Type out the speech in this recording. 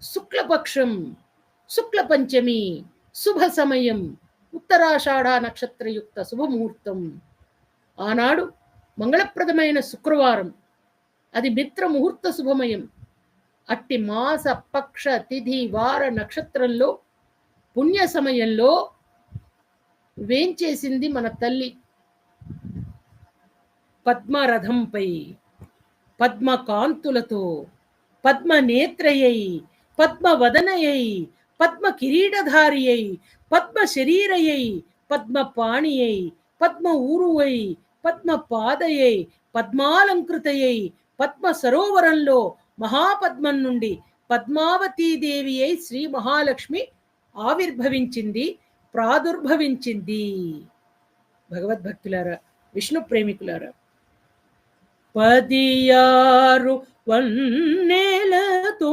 శుక్లపక్షం, శుక్ల పంచమి, శుభ సమయం, ఉత్తరాషాఢ నక్షత్రయుక్త శుభముహూర్తం. ఆనాడు మంగళప్రదమైన శుక్రవారం, అది మిత్ర ముహూర్త శుభమయం. అట్టి మాస పక్ష తిథి వార నక్షత్రంలో పుణ్య సమయంలో వేంచేసింది మన తల్లి. పద్మరథంపై పద్మకాంతులతో, పద్మనేత్రయై, పద్మవదనయై, పద్మ కిరీటధారియై, పద్మ శరీరయై, పద్మపాణియై, పద్మ ఊరువై, పద్మ పాదయై, పద్మాలంకృతయై, పద్మ సరోవరంలో మహాపద్మం నుండి పద్మావతీదేవి అయి శ్రీ మహాలక్ష్మి ఆవిర్భవించింది, ప్రాదుర్భవించింది. భగవద్భక్తులారా, విష్ణు ప్రేమికులారా, 16 వన్నెలతో